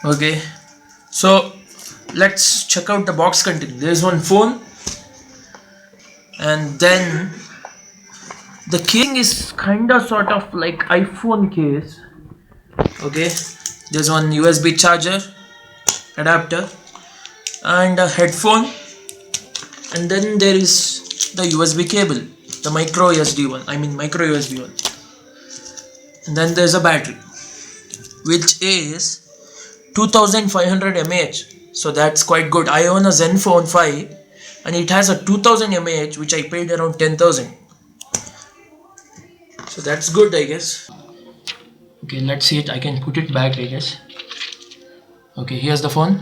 Okay, so let's check out the box content. There's one phone, and then the casing is kinda sort of like iPhone case. Okay, there's one USB charger adapter and a headphone, and then there is the USB cable, the micro USB one. Micro USB one. And then there's a battery, which is 2500 mAh. So that's quite good. I own a Zenfone 5 and it has a 2000 mAh, which I paid around 10,000. So that's good, I guess. Okay, let's see it. I can put it back, I guess. Okay, here's the phone,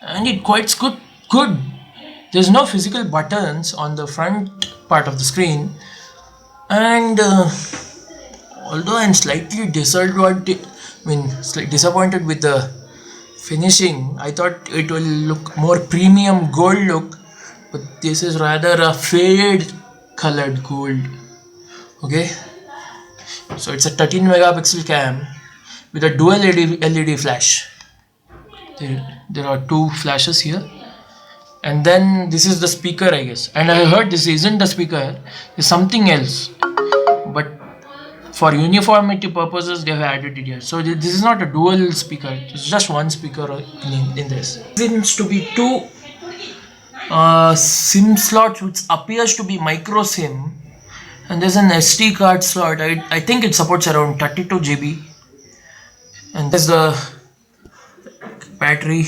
and it quite good. There's no physical buttons on the front part of the screen, and although I'm slightly disappointed with the finishing. I thought it will look more premium gold look, but this is rather a faded colored gold. Okay, so it's a 13 megapixel cam with a dual LED flash. There are two flashes here, and then this is the speaker, I guess. And I heard this isn't the speaker, it's something else, but for uniformity purposes they have added it here. So this is not a dual speaker, it's just one speaker in this. Seems to be two SIM slots, which appears to be micro SIM, and there's an SD card slot. I think it supports around 32 GB, and there's the battery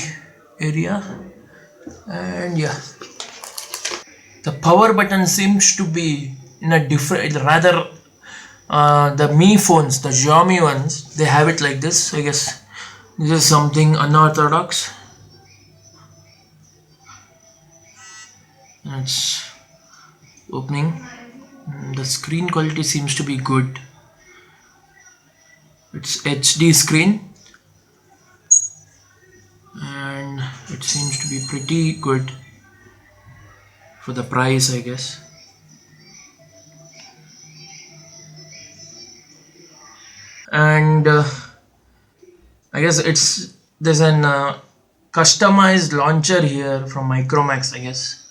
area, and yeah, the power button seems to be in a different, rather the Mi phones, the Xiaomi ones, they have it like this. I guess this is something unorthodox. It's opening. The screen quality seems to be good. It's HD screen, and it seems to be pretty good for the price, I guess. And I guess there's an customized launcher here from Micromax, I guess,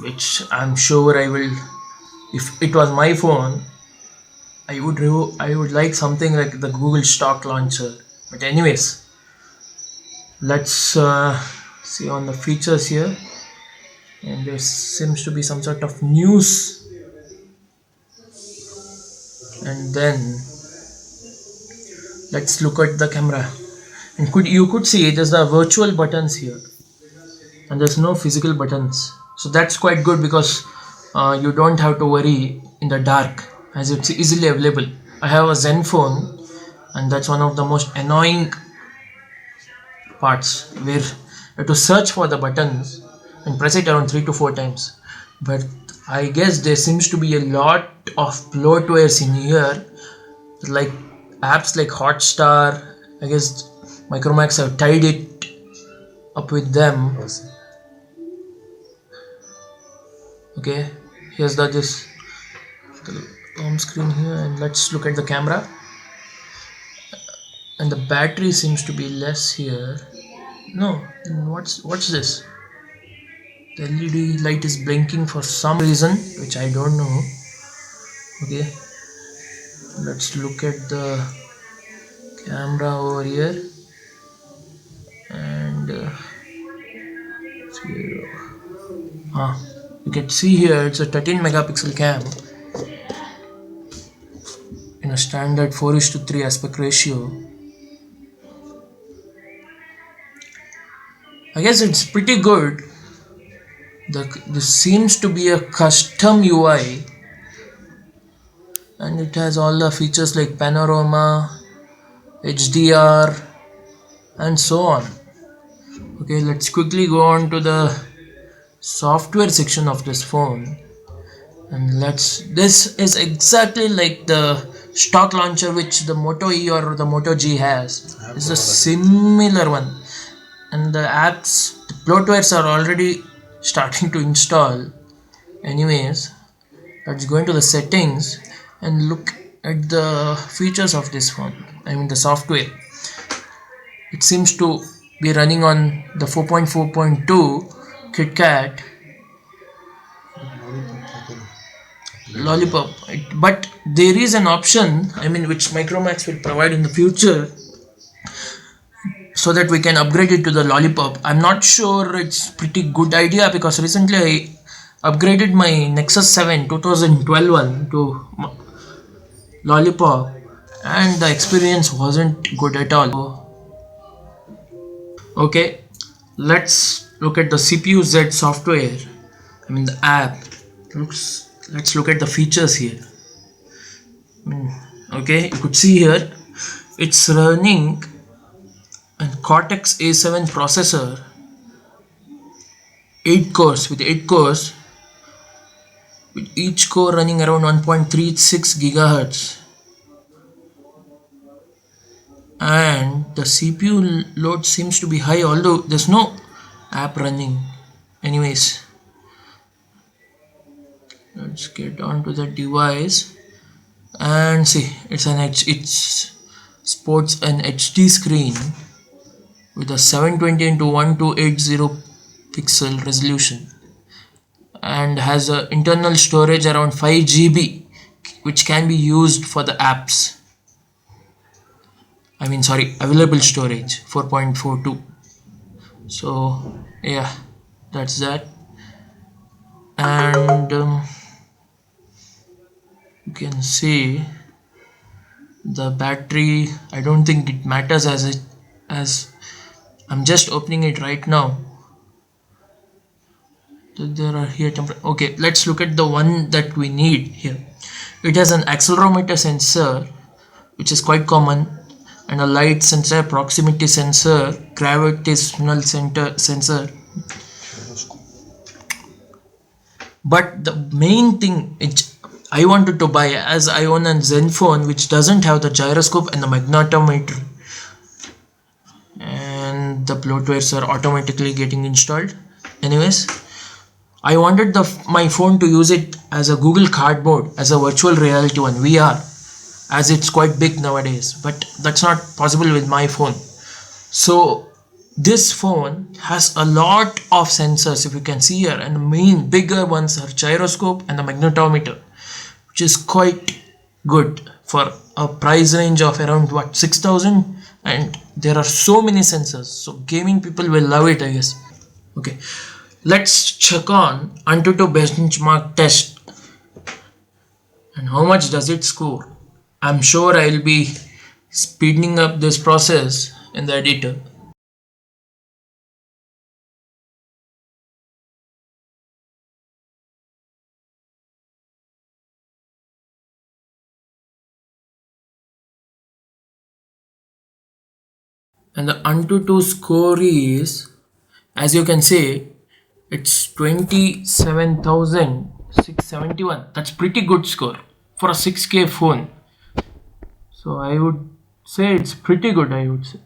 which I'm sure I will. If it was my phone, I would like something like the Google stock launcher. But anyways, let's see on the features here, and there seems to be some sort of news, and then let's look at the camera. And you could see there's the virtual buttons here, and there's no physical buttons. So that's quite good because you don't have to worry in the dark, as it's easily available. I have a Zenfone, and that's one of the most annoying parts, where you have to search for the buttons and press it around 3 to 4 times. But I guess there seems to be a lot of bloatwares in here, like apps like Hotstar. I guess Micromax have tied it up with them. Okay, here's the home screen here, and let's look at the camera. And the battery seems to be less here. No, what's this? The LED light is blinking for some reason, which I don't know. Okay, let's look at the camera over here, and you can see here it's a 13 megapixel cam in a standard 4:3 aspect ratio. I guess it's pretty good. This seems to be a custom UI, and it has all the features like panorama, HDR, and so on. Okay, let's quickly go on to the software section of this phone, and this is exactly like the stock launcher which the Moto E or the Moto G has. It's a similar one, and the apps, the bloatwares are already starting to install. Anyways, let's go into the settings and look at the features of this phone, the software. It seems to be running on the 4.4.2 KitKat Lollipop. But there is an option, I mean, which Micromax will provide in the future so that we can upgrade it to the Lollipop. I'm not sure it's pretty good idea because recently I upgraded my Nexus 7 2012 one to Lollipop and the experience wasn't good at all. Okay, let's look at the CPU Z software. I mean the app. Let's look at the features here. Okay, you could see here it's running a Cortex A7 processor, 8 cores with each core running around 1.36 gigahertz, and the CPU load seems to be high although there's no app running. Anyways, let's get onto the device and see it sports an HD screen with a 720 into 1280 pixel resolution and has a internal storage around 5 GB which can be used for the apps. I mean sorry, available storage 4.42. So yeah, that's that. And you can see the battery. I don't think it matters as I'm just opening it right now. There are here okay, let's look at the one that we need here. It has an accelerometer sensor which is quite common, and a light sensor, proximity sensor, gravitational sensor. But the main thing I wanted to buy, as I own a Zenfone which doesn't have the gyroscope and the magnetometer, and the bloatwares are automatically getting installed. Anyways, I wanted my phone to use it as a Google Cardboard, as a virtual reality one, VR, as it's quite big nowadays, but that's not possible with my phone. So this phone has a lot of sensors, if you can see here, and the main bigger ones are gyroscope and the magnetometer, which is quite good for a price range of around 6,000, and there are so many sensors, so gaming people will love it, I guess. Okay, let's check on Antutu benchmark test and how much does it score. I'm sure I'll be speeding up this process in the editor. And the Antutu score is, as you can see, it's 27,671. That's pretty good score for a 6K phone. So I would say it's pretty good, I would say.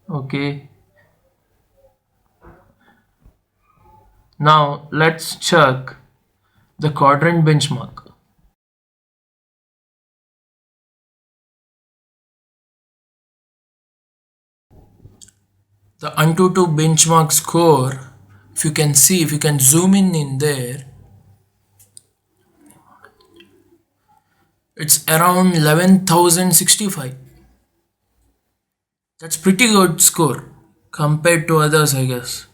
Okay. Now let's check the quadrant benchmark. The Antutu benchmark score, if you can see, if you can zoom in there, it's around 11,065. That's pretty good score compared to others, I guess.